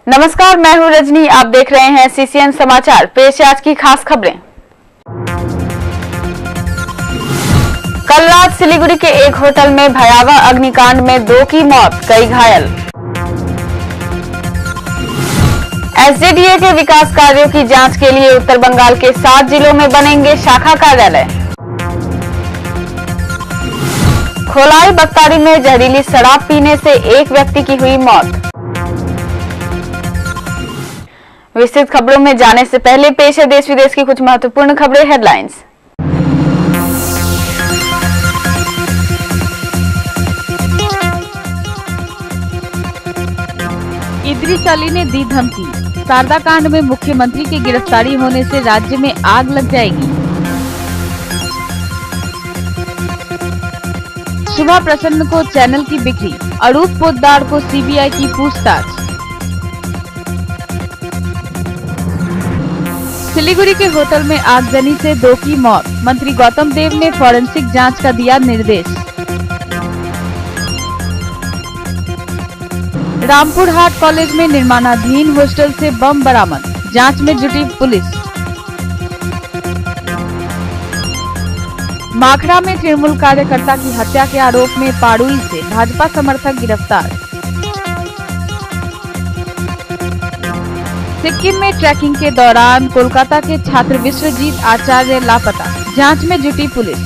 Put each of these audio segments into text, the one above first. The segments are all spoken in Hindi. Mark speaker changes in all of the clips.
Speaker 1: नमस्कार, मैं हूं रजनी। आप देख रहे हैं सीसीएन समाचार। पेश है आज की खास खबरें। कल रात सिलीगुड़ी के एक होटल में भयावह अग्निकांड में 2 की मौत, कई घायल। एसडीडीए के विकास कार्यों की जांच के लिए उत्तर बंगाल के 7 जिलों में बनेंगे शाखा कार्यालय। खोलाई बख्तारी में जहरीली शराब पीने से एक व्यक्ति की हुई मौत। विस्तृत खबरों में जाने से पहले पेश है देश विदेश की कुछ महत्वपूर्ण खबरें। हेडलाइंस।
Speaker 2: इद्रिस अली ने दी धमकी, शारदा कांड में मुख्यमंत्री की गिरफ्तारी होने से राज्य में आग लग जाएगी। शुभा प्रसन्न को चैनल की बिक्री, अरूप पोद्दार को सीबीआई की पूछताछ। सिलीगुड़ी के होटल में आगजनी से 2 की मौत, मंत्री गौतम देव ने फॉरेंसिक जांच का दिया निर्देश। रामपुर हाट कॉलेज में निर्माणाधीन हॉस्टल से बम बरामद, जांच में जुटी पुलिस। माखड़ा में तृणमूल कार्यकर्ता की हत्या के आरोप में पाड़ुई से भाजपा समर्थक गिरफ्तार। सिक्किम में ट्रैकिंग के दौरान कोलकाता के छात्र विश्वजीत आचार्य लापता, जांच में जुटी पुलिस।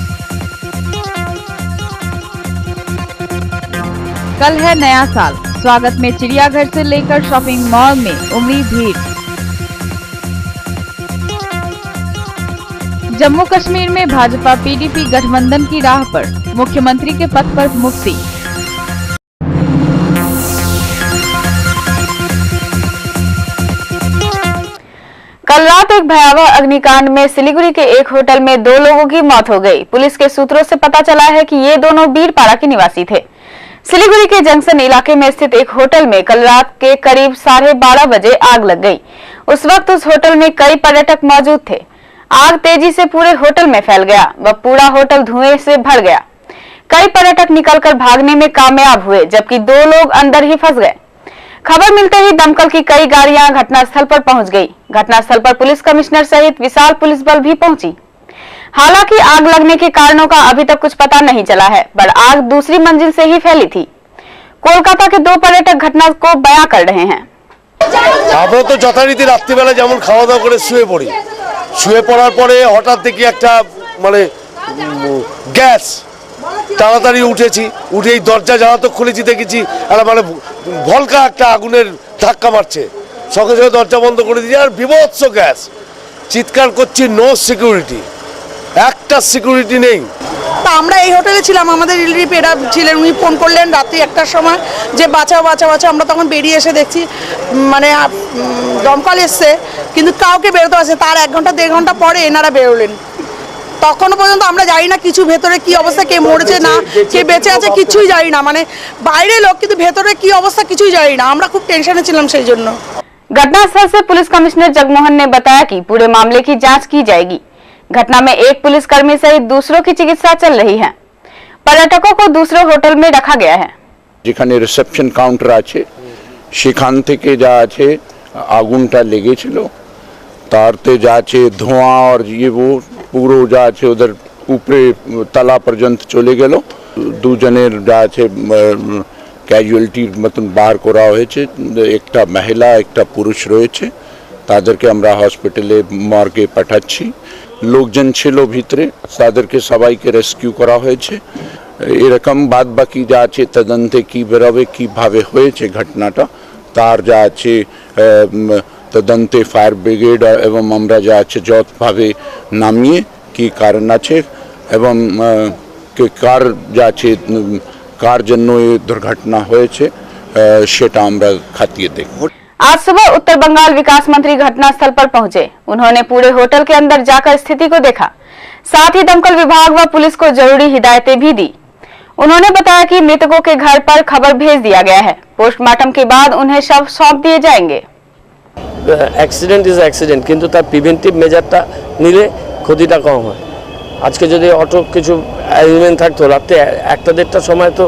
Speaker 2: कल है नया साल, स्वागत में चिड़ियाघर से लेकर शॉपिंग मॉल में उमड़ी भीड़। जम्मू कश्मीर में भाजपा पीडीपी गठबंधन की राह पर, मुख्यमंत्री के पद पर मुफ्ती।
Speaker 1: कल रात एक भयावह अग्निकांड में सिलीगुड़ी के एक होटल में 2 लोगों की मौत हो गई। पुलिस के सूत्रों से पता चला है कि ये दोनों बीरपाड़ा के निवासी थे। सिलीगुड़ी के जंक्शन इलाके में स्थित एक होटल में कल रात के करीब 12:30 बजे आग लग गई। उस वक्त उस होटल में कई पर्यटक मौजूद थे। आग तेजी से पूरे होटल में फैल गया व पूरा होटल धुएं से भर गया। कई पर्यटक निकलकर भागने में कामयाब हुए, जबकि 2 लोग अंदर ही फंस गए। खबर मिलते ही दमकल की कई गाड़ियां घटनास्थल पर पहुंच गई। घटनास्थल पर पुलिस कमिश्नर सहित विशाल पुलिस बल भी पहुंची। हालांकि आग लगने के कारणों का अभी तक कुछ पता नहीं चला है, पर आग दूसरी मंजिल से ही फैली थी। कोलकाता के 2 पर्यटक घटना को बयां कर रहे हैं।
Speaker 3: আমরা তো যথারীতি রাত্রিবেলা যেমন খাওয়া দাওয়া করে শুয়ে পড়ি, শুয়ে পড়ার পরে হঠাৎ দেখি একটা মানে গ্যাস, তাড়াতাড়ি উঠেছি, উঠেই দরজা জানালা তো খুলেছি, দেখেছি একটা মানে ভলকা একটা আগুনের ধাক্কা মারছে। সঙ্গে সঙ্গে দরজা বন্ধ করে দিয়েছি, আর বিভৎস গ্যাস। চিৎকার করছি, নো সিকিউরিটি, একটা সিকিউরিটি নেই।
Speaker 4: তা আমরা এই হোটেলে ছিলাম, আমাদের রিলেটিভ এরা ছিলেন, উনি ফোন করলেন রাত্রি 1টার সময় যে বাঁচাও বাঁচাও বাঁচাও। আমরা তখন বেরিয়ে এসে দেখছি মানে দমকল এসছে, কিন্তু কাউকে বেরোতে পারছে। তার 1 ঘন্টা 1.5 ঘন্টা পরে এনারা বেরোলেন। তখনও পর্যন্ত আমরা জানি না কিছু ভেতরে কি অবস্থা, কে মরেছে না কে বেঁচে আছে কিছুই জানি না। মানে বাইরে লোক, কিন্তু ভেতরে কি অবস্থা কিছুই জানি না। আমরা খুব টেনশনে ছিলাম সেই জন্য।
Speaker 1: घटनास्थल से पुलिस कमिश्नर जगमोहन ने बताया कि पूरे मामले की जांच की जाएगी। घटना में एक पुलिसकर्मी सहित दूसरों की चिकित्सा चल रही है। पर्यटकों को दूसरे होटल में रखा गया है।
Speaker 5: যেখানে রিসেপশন কাউন্টার আছে সেখান থেকে যা আছে আগুনটা লেগেছিল, তারতে যা আছে ধোঁয়া আর वो পুরো যা আছে ওদের উপরে তলা পর্যন্ত চলে গেল। 2 জনের যা আছে ক্যাজুয়ালিটির মতন বার করা হয়েছে, একটা মহিলা একটা পুরুষ রয়েছে, তাদেরকে আমরা হসপিটালে মর্গে পাঠাচ্ছি। লোকজন ছিল ভিতরে, তাদেরকে সবাইকে রেস্কিউ করা হয়েছে। এরকম বাদ বাকি যা আছে তদন্তে কি বেরোবে, কিভাবে হয়েছে ঘটনাটা তার যা আছে তদন্তে ফায়ার ব্রিগেড এবং আমরা যা আছে যথাভাবে নামিয়ে কি কারণ আছে এবং কার যা আছে কার জন্য এই দুর্ঘটনা হয়েছে সেটা আমরা খতিয়ে দেখব।
Speaker 1: आज सुबह उत्तर बंगाल विकास मंत्री घटनास्थल पर पहुंचे। उन्होंने पूरे होटल के अंदर जाकर स्थिति को देखा, साथ ही दमकल विभाग व पुलिस को जरूरी हिदायतें भी दी। उन्होंने बताया कि मृतकों के घर पर खबर भेज दिया गया है। पोस्टमार्टम के बाद उन्हें शव सौंप दिए जाएंगे।
Speaker 6: অ্যাক্সিডেন্ট ইজ অ্যাক্সিডেন্ট, কিন্তু তার প্রিভেন্টিভ মেজারটা নিলে ক্ষতিটা কম হয়। আজকে যদি অটো কিছু অ্যারেঞ্জমেন্ট থাকতো, রাতে 1টা 1:30টার সময় তো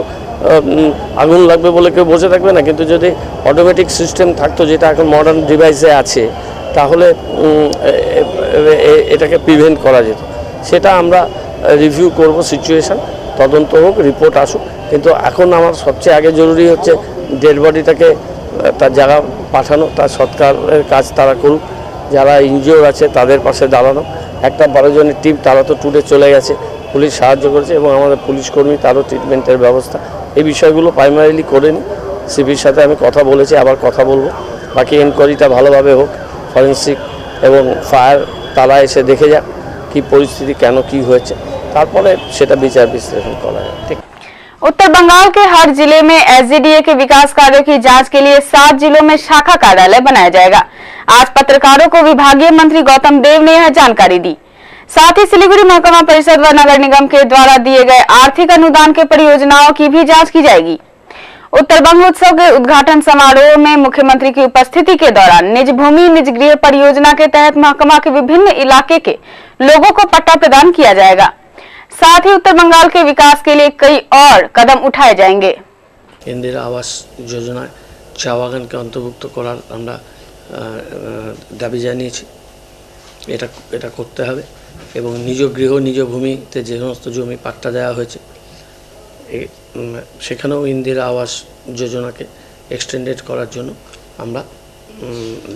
Speaker 6: আগুন লাগবে বলে কেউ বসে থাকবে না, কিন্তু যদি অটোমেটিক সিস্টেম থাকতো যেটা এখন মডার্ন ডিভাইসে আছে তাহলে এটাকে প্রিভেন্ট করা যেত। সেটা আমরা রিভিউ করব, সিচুয়েশান তদন্ত হোক, রিপোর্ট আসুক। কিন্তু এখন আমার সবচেয়ে আগে জরুরি হচ্ছে ডেড বডিটাকে তার জায়গা পাঠানো, তার সৎকারের কাজ তারা করুক, যারা ইনজিওর আছে তাদের পাশে দাঁড়ানো। একটা 12 জনের টিম তারা তো ট্যুরে চলে গেছে, পুলিশ সাহায্য করেছে এবং আমাদের পুলিশ কর্মী তারও ট্রিটমেন্টের ব্যবস্থা। এই বিষয়গুলো প্রাইমারিলি করে নিই। সিপির সাথে আমি কথা বলেছি, আবার কথা বলবো। বাকি এনকোয়ারিটা ভালোভাবে হোক, ফরেন্সিক এবং ফায়ার তারা এসে দেখে যাক কী পরিস্থিতি, কেন কি হয়েছে, তারপরে সেটা বিচার বিশ্লেষণ করা যায়। ঠিক।
Speaker 1: उत्तर बंगाल के हर जिले में एसडीए के विकास कार्यों की जांच के लिए 7 जिलों में शाखा कार्यालय बनाया जाएगा। आज पत्रकारों को विभागीय मंत्री गौतम देव ने यह जानकारी दी। साथ ही सिलीगुड़ी महकमा परिषद व नगर निगम के द्वारा दिए गए आर्थिक अनुदान के परियोजनाओं की भी जांच की जाएगी। उत्तर बंग उत्सव के उद्घाटन समारोह में मुख्यमंत्री की उपस्थिति के दौरान निज भूमि निज गृह परियोजना के तहत महकमा के विभिन्न इलाके के लोगों को पट्टा प्रदान किया जाएगा। साथ ही उत्तर बंगाल के विकास के लिए कई और कदम उठाए जाएंगे।
Speaker 6: इंदिरा आवास योजना চা বাগানকে অন্তর্ভুক্ত করার আমরা দাবি জানিয়েছি। এটা করতে হবে এবং নিজ গৃহ নিজ ভূমিতে যে সমস্ত জমি পাট্টা দেওয়া হয়েছে সেখানেও ইন্দিরা আবাস যোজনাকে এক্সটেন্ডেড করার জন্য আমরা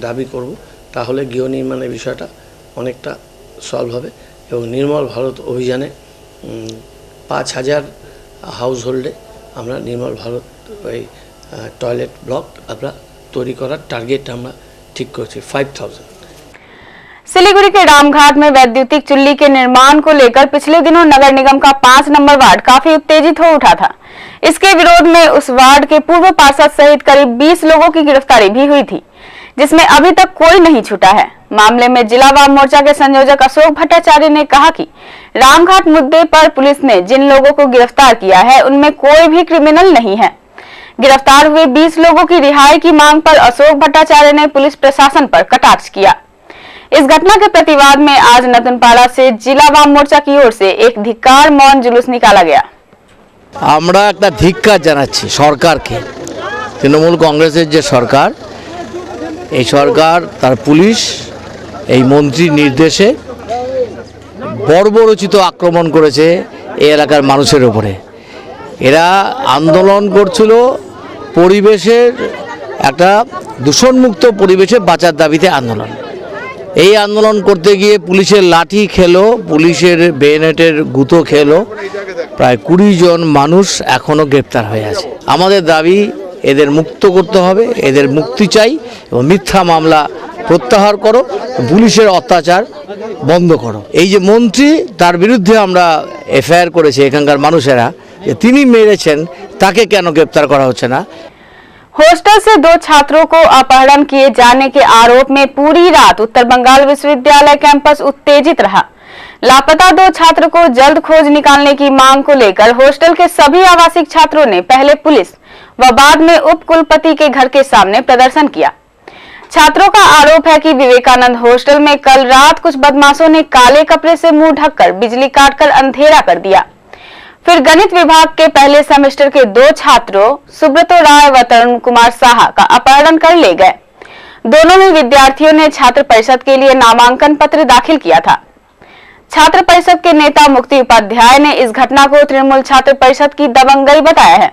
Speaker 6: দাবি করব। তাহলে গৃহ নির্মাণের বিষয়টা অনেকটা সলভ হবে এবং নির্মল ভারত অভিযানে 5000 হাউস হোল্ডে আমরা নির্মল ভারত ওই टॉयलेट ब्लॉक अपना तैयारी करार टारगेट हम ठीक कर 5000।
Speaker 1: सिलीगुड़ी के रामघाट में वैद्युतिक चुल्ली के निर्माण को लेकर पिछले दिनों नगर निगम का 5 नंबर वार्ड काफी उत्तेजित हो उठा था। इसके विरोध में उस वार्ड के पूर्व पार्षद सहित करीब 20 लोगों की गिरफ्तारी भी हुई थी, जिसमें अभी तक कोई नहीं छूटा है। मामले में जिला वाम मोर्चा के संयोजक अशोक भट्टाचार्य ने कहा कि रामघाट मुद्दे पर पुलिस ने जिन लोगों को गिरफ्तार किया है उनमें कोई भी क्रिमिनल नहीं है। गिरफ्तार हुए 20 लोगों की रिहाई की मांग पर अशोक भट्टाचार्य ने पुलिस प्रशासन पर कटाक्ष किया। इस घटना के प्रतिवाद में आज नतुनपाड़ा से जिला वाम मोर्चा की ओर से एक धिक्कार मौन जुलूस निकाला गया।
Speaker 7: আমরা একটা ধিক্কার জানাচ্ছি সরকারকে। তৃণমূল কংগ্রেসের যে সরকার, এই সরকার তার পুলিশ এই মন্ত্রীর নির্দেশে বর্বরোচিত আক্রমণ করেছে এই এলাকার মানুষের উপরে। এরা আন্দোলন করছিল পরিবেশের একটা দূষণমুক্ত পরিবেশে বাঁচার দাবিতে আন্দোলন। এই আন্দোলন করতে গিয়ে পুলিশের লাঠি খেলো, পুলিশের বেনেটের গুঁতো খেলো, প্রায় 20 জন মানুষ এখনও গ্রেপ্তার হয়ে আছে। আমাদের দাবি এদের মুক্ত করতে হবে, এদের মুক্তি চাই এবং মিথ্যা মামলা প্রত্যাহার করো, পুলিশের অত্যাচার বন্ধ করো। এই যে মন্ত্রী তার বিরুদ্ধে আমরা এফআইআর করেছি এখানকার মানুষেরা, যে তিনি মেরেছেন তাকে কেন গ্রেপ্তার করা হচ্ছে না।
Speaker 1: हॉस्टल से 2 छात्रों को अपहरण किए जाने के आरोप में पूरी रात उत्तर बंगाल विश्वविद्यालय कैंपस उत्तेजित रहा। लापता 2 छात्र को जल्द खोज निकालने की मांग को लेकर हॉस्टल के सभी आवासिक छात्रों ने पहले पुलिस व बाद में उप कुलपति के घर के सामने प्रदर्शन किया। छात्रों का आरोप है कि विवेकानंद हॉस्टल में कल रात कुछ बदमाशों ने काले कपड़े से मुंह ढककर बिजली काटकर अंधेरा कर दिया। फिर गणित विभाग के पहले सेमेस्टर के 2 छात्रों सुब्रतो राय व तरुण कुमार साहा का अपहरण कर ले गए। दोनों ही विद्यार्थियों ने छात्र परिषद के लिए नामांकन पत्र दाखिल किया था। छात्र परिषद के नेता मुक्ति उपाध्याय ने इस घटना को तृणमूल छात्र परिषद की दबंगई बताया है।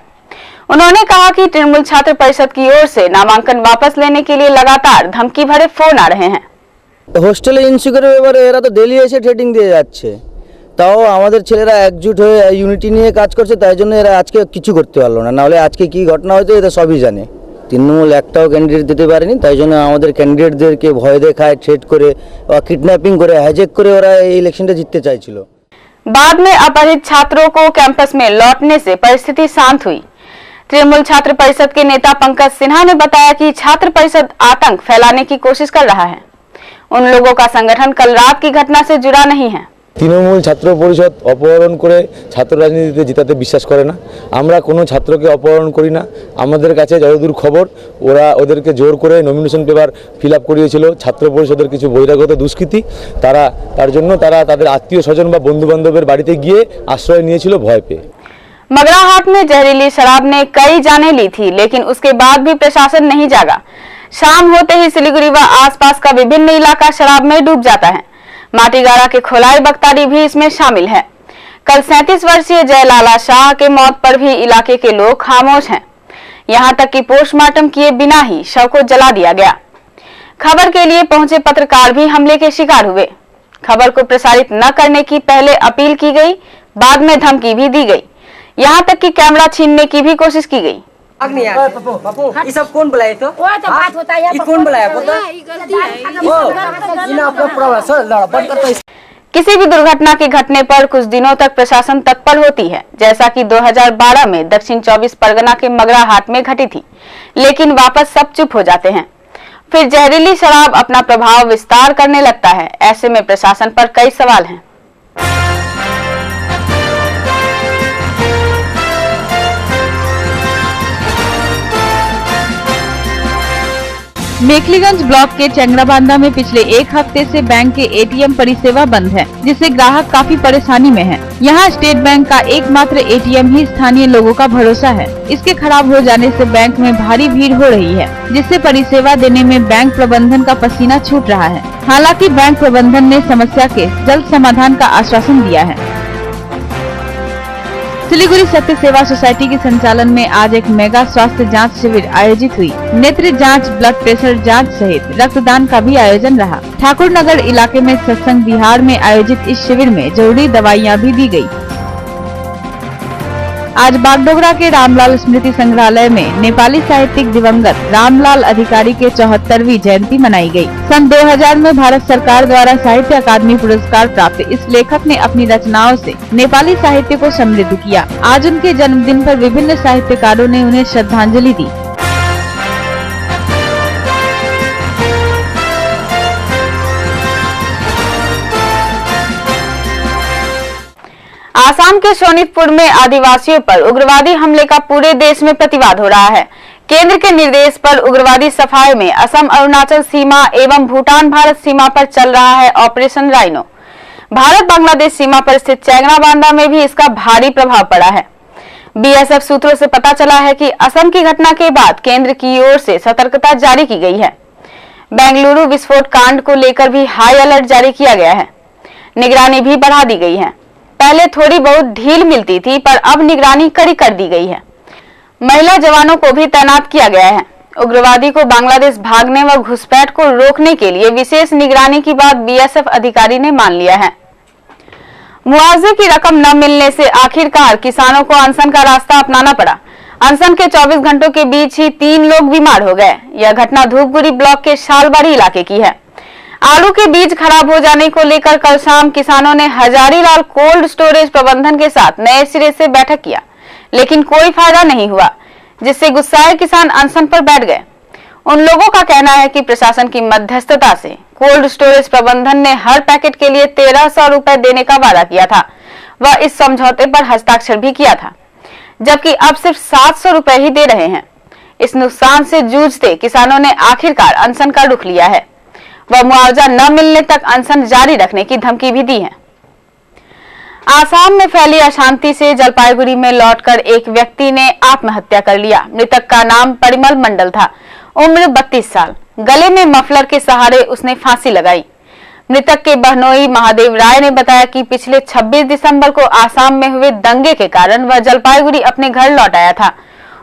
Speaker 1: उन्होंने कहा कि तृणमूल छात्र परिषद की ओर से नामांकन वापस लेने के लिए लगातार धमकी भरे फोन आ रहे हैं।
Speaker 8: হোস্টেলে ইনসিকিউরিটির ব্যাপারে এরা তো ডেলি এসে ট্রেডিং দিয়ে যাচ্ছে, তাও আমাদের ছেলেরা একজুট হয়ে ইউনিটি নিয়ে কাজ করছে, তাই জন্য এরা আজকে কিছু করতে পারলো না। নাহলে আজকে কি ঘটনা হয়েছে এরা সবই জানে। তৃণমূল একটাও ক্যান্ডিডেট দিতে পারেনি, তাই জন্য আমাদের ক্যান্ডিডেটদেরকে ভয় দেখায়, থ্রেট করে বা কিডন্যাপিং করে হাইজ্যাক করে ওরা এই ইলেকশনটা জিততে চাইছিল।
Speaker 1: बाद में अपहरित छात्रों को कैंपस में लौटने से परिस्थिति शांत हुई। तृणमूल छात्र परिषद के नेता पंकज सिन्हा ने बताया कि छात्र परिषद आतंक फैलाने की कोशिश कर रहा है। उन लोगों का संगठन कल रात की घटना से जुड़ा नहीं है।
Speaker 9: তৃণমূল ছাত্র পরিষদ অপহরণ করে ছাত্র রাজনীতিতে জিতাতে বিশ্বাস করে না। আমরা কোনো ছাত্রকে অপহরণ করি না। আমাদের কাছে যতদূর খবর ওদেরকে জোর করে নমিনেশন পেপার ফিল আপ করিয়েছিল ছাত্র পরিষদের কিছু বহিরাগত দুষ্কৃতী। তার জন্য তারা তাদের আত্মীয় স্বজন বা বন্ধু বান্ধবের বাড়িতে গিয়ে আশ্রয় নিয়েছিল ভয় পেয়ে।
Speaker 1: मगराहाट में जहरीली शराब ने कई जानें ली थी, लेकिन उसके बाद भी प्रशासन नहीं जागा। शाम होते ही सिलीगुड़ी व आसपास का विभिन्न इलाका शराब में डूब जाता है। माटीगाड़ा के खोलाई बख्तारी भी इसमें शामिल है। कल 37 वर्षीय जयलाला शाह के मौत पर भी इलाके के लोग खामोश हैं। यहां तक कि पोस्टमार्टम किए बिना ही शव को जला दिया गया। खबर के लिए पहुंचे पत्रकार भी हमले के शिकार हुए। खबर को प्रसारित न करने की पहले अपील की गई, बाद में धमकी भी दी गई। यहां तक कि कैमरा छीनने की भी कोशिश की गई।
Speaker 10: ये सब कौन बुलाए? तो बात होता है, कौन बुलाया?
Speaker 1: किसी भी दुर्घटना के घटने पर कुछ दिनों तक प्रशासन तत्पर होती है, जैसा कि 2012 में दक्षिण 24 परगना के मगराहाट में घटी थी, लेकिन वापस सब चुप हो जाते हैं। फिर जहरीली शराब अपना प्रभाव विस्तार करने लगता है। ऐसे में प्रशासन पर कई सवाल हैं।
Speaker 2: मेखलीगंज ब्लॉक के चंगराबांधा में पिछले एक हफ्ते से बैंक के एटीएम परिसेवा बंद है, जिससे ग्राहक काफी परेशानी में हैं। यहाँ स्टेट बैंक का एकमात्र एटीएम ही स्थानीय लोगों का भरोसा है। इसके खराब हो जाने से बैंक में भारी भीड़ हो रही है, जिससे परिसेवा देने में बैंक प्रबंधन का पसीना छूट रहा है। हालांकि बैंक प्रबंधन ने समस्या के जल्द समाधान का आश्वासन दिया है। सिलीगुड़ी सत्य सेवा सोसाइटी के संचालन में आज एक मेगा स्वास्थ्य जांच शिविर आयोजित हुई। नेत्र जांच, ब्लड प्रेशर जांच सहित रक्तदान का भी आयोजन रहा। ठाकुर नगर इलाके में सत्संग विहार में आयोजित इस शिविर में जरूरी दवाइयां भी दी गई। आज बागडोगरा के रामलाल स्मृति संग्रहालय में नेपाली साहित्यिक दिवंगत रामलाल अधिकारी के 74वीं जयंती मनाई गई। सन 2000 में भारत सरकार द्वारा साहित्य अकादमी पुरस्कार प्राप्त इस लेखक ने अपनी रचनाओं से नेपाली साहित्य को समृद्ध किया। आज उनके जन्मदिन पर विभिन्न साहित्यकारों ने उन्हें श्रद्धांजलि दी।
Speaker 1: आसाम के शोनितपुर में आदिवासियों पर उग्रवादी हमले का पूरे देश में प्रतिवाद हो रहा है। केंद्र के निर्देश पर उग्रवादी सफाये में असम अरुणाचल सीमा एवं भूटान भारत सीमा पर चल रहा है ऑपरेशन राइनो। भारत बांग्लादेश सीमा पर स्थित चेंगराबांधा में भी इसका भारी प्रभाव पड़ा है। बीएसएफ सूत्रों से पता चला है कि असम की घटना के बाद केंद्र की ओर से सतर्कता जारी की गई है। बेंगलुरु विस्फोट कांड को लेकर भी हाई अलर्ट जारी किया गया है। निगरानी भी बढ़ा दी गई है। पहले थोड़ी बहुत ढील मिलती थी, पर अब निगरानी कड़ी कर दी गई है। महिला जवानों को भी तैनात किया गया है। उग्रवादी को बांग्लादेश भागने व घुसपैठ को रोकने के लिए विशेष निगरानी की बात बीएसएफ अधिकारी ने मान लिया है। मुआवजे की रकम न मिलने से आखिरकार किसानों को अनशन का रास्ता अपनाना पड़ा। अनशन के 24 घंटों के बीच ही 3 लोग बीमार हो गए। यह घटना धूपगुड़ी ब्लॉक के शालबाड़ी इलाके की है। आलू के बीज खराब हो जाने को लेकर कल शाम किसानों ने हजारीलाल कोल्ड स्टोरेज प्रबंधन के साथ नए सिरे से बैठक किया, लेकिन कोई फायदा नहीं हुआ, जिससे गुस्साए किसान अनशन पर बैठ गए। उन लोगों का कहना है कि प्रशासन की मध्यस्थता से कोल्ड स्टोरेज प्रबंधन ने हर पैकेट के लिए 1300 रुपए देने का वादा किया था व इस समझौते पर हस्ताक्षर भी किया था, जबकि अब सिर्फ 700 रुपए ही दे रहे हैं। इस नुकसान से जूझते किसानों ने आखिरकार अनशन का रुख लिया है व मुआवजा न मिलने तक अनशन जारी रखने की धमकी भी दी है। आसाम में फैली अशांति से जलपाईगुड़ी में लौटकर एक व्यक्ति ने आत्महत्या कर लिया। मृतक का नाम परिमल मंडल था, उम्र 32 साल। गले में मफलर के सहारे उसने फांसी लगाई। मृतक के बहनोई महादेव राय ने बताया कि पिछले 26 दिसंबर को आसाम में हुए दंगे के कारण वह जलपाईगुड़ी अपने घर लौट आया था।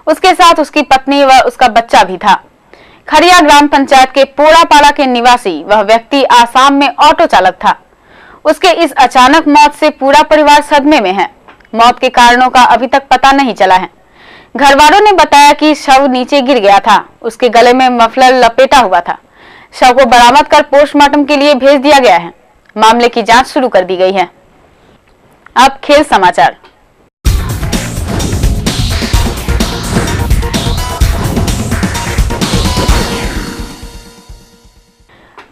Speaker 1: उसके साथ उसकी पत्नी व उसका बच्चा भी था। खरिया ग्राम पंचायत के पोड़ापाड़ा के निवासी वह व्यक्ति आसाम में ऑटो चालक था। उसके इस अचानक मौत से पूरा परिवार सदमे में है। मौत के कारणों का अभी तक पता नहीं चला है। घरवालों ने बताया कि शव नीचे गिर गया था। उसके गले में मफलर लपेटा हुआ था। शव को बरामद कर पोस्टमार्टम के लिए भेज दिया गया है। मामले की जांच शुरू कर दी गई है। अब खेल समाचार।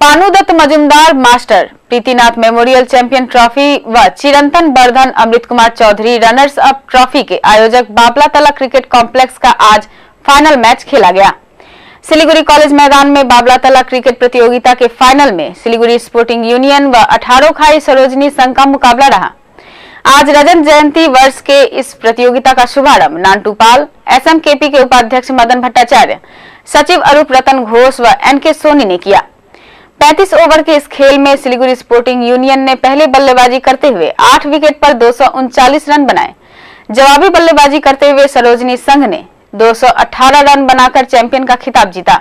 Speaker 1: Panu Dutta Majumdar master Pritinath memorial champion trophy व Chirantan Bardhan Amrit Kumar Chowdhury runners up trophy के आयोजक बाबलातला क्रिकेट कॉम्प्लेक्स का आज फाइनल मैच खेला गया। सिलीगुड़ी कॉलेज मैदान में बाबलातला क्रिकेट प्रतियोगिता के फाइनल में सिलीगुड़ी स्पोर्टिंग यूनियन व 18 खाई सरोजनी संघ का मुकाबला रहा। आज रजत जयंती वर्ष के इस प्रतियोगिता का शुभारंभ नांटू पाल, एसएमकेपी के उपाध्यक्ष मदन भट्टाचार्य, सचिव अरूप रतन घोष व एनके सोनी ने किया। 35 ओवर के इस खेल में सिलीगुड़ी स्पोर्टिंग यूनियन ने पहले बल्लेबाजी करते हुए 8 विकेट पर 239 रन बनाए। जवाबी बल्लेबाजी करते हुए सरोजनी संघ ने 218 रन बनाकर चैंपियन का खिताब जीता।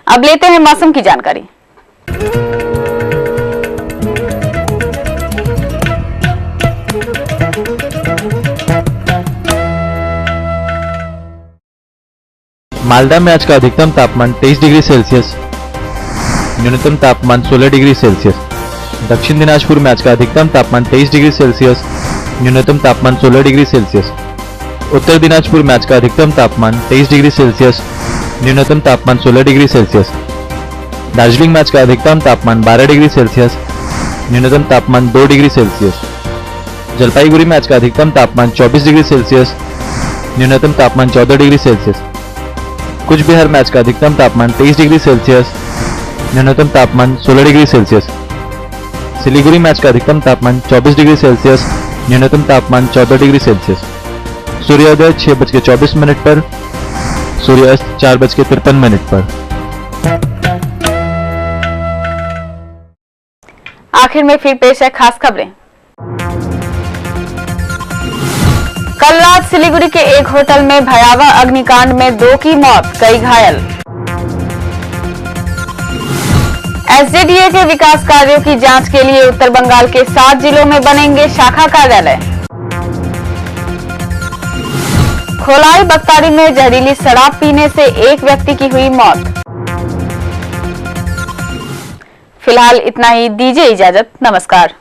Speaker 1: अब लेते हैं मौसम की जानकारी।
Speaker 11: मालदा में आज का अधिकतम तापमान 23 डिग्री सेल्सियस, न्यूनतम तापमान 16 डिग्री सेल्सियस। दक्षिण दिनाजपुर में आज का अधिकतम तापमान 23 डिग्री सेल्सियस, न्यूनतम तापमान 16 डिग्री सेल्सियस। उत्तर दिनाजपुर में आज का अधिकतम तापमान 23 डिग्री सेल्सियस, न्यूनतम तापमान 16 डिग्री सेल्सियस। दार्जिलिंग में आज का अधिकतम तापमान 12 डिग्री सेल्सियस, न्यूनतम तापमान 2 डिग्री सेल्सियस। जलपाईगुड़ी में आज का अधिकतम तापमान 24 डिग्री सेल्सियस, न्यूनतम तापमान 14 डिग्री सेल्सियस। कुछ बिहार में आज का अधिकतम तापमान 23 डिग्री सेल्सियस, न्यूनतम तापमान 16 डिग्री सेल्सियस। सिलीगुड़ी में आज का अधिकतम तापमान 24 डिग्री सेल्सियस, न्यूनतम तापमान 14 डिग्री सेल्सियस। सूर्योदय 6:24 पर, सूर्यास्त 4:53 पर।
Speaker 1: आखिर में फिर पेश है खास खबरें। कल रात सिलीगुड़ी के एक होटल में भयावह अग्निकांड में 2 की मौत, कई घायल। एसजेडीए के विकास कार्यों की जांच के लिए उत्तर बंगाल के 7 जिलों में बनेंगे शाखा कार्यालय। खोलाई बख्तारी में जहरीली शराब पीने से एक व्यक्ति की हुई मौत। फिलहाल इतना ही, दीजिए इजाजत, नमस्कार।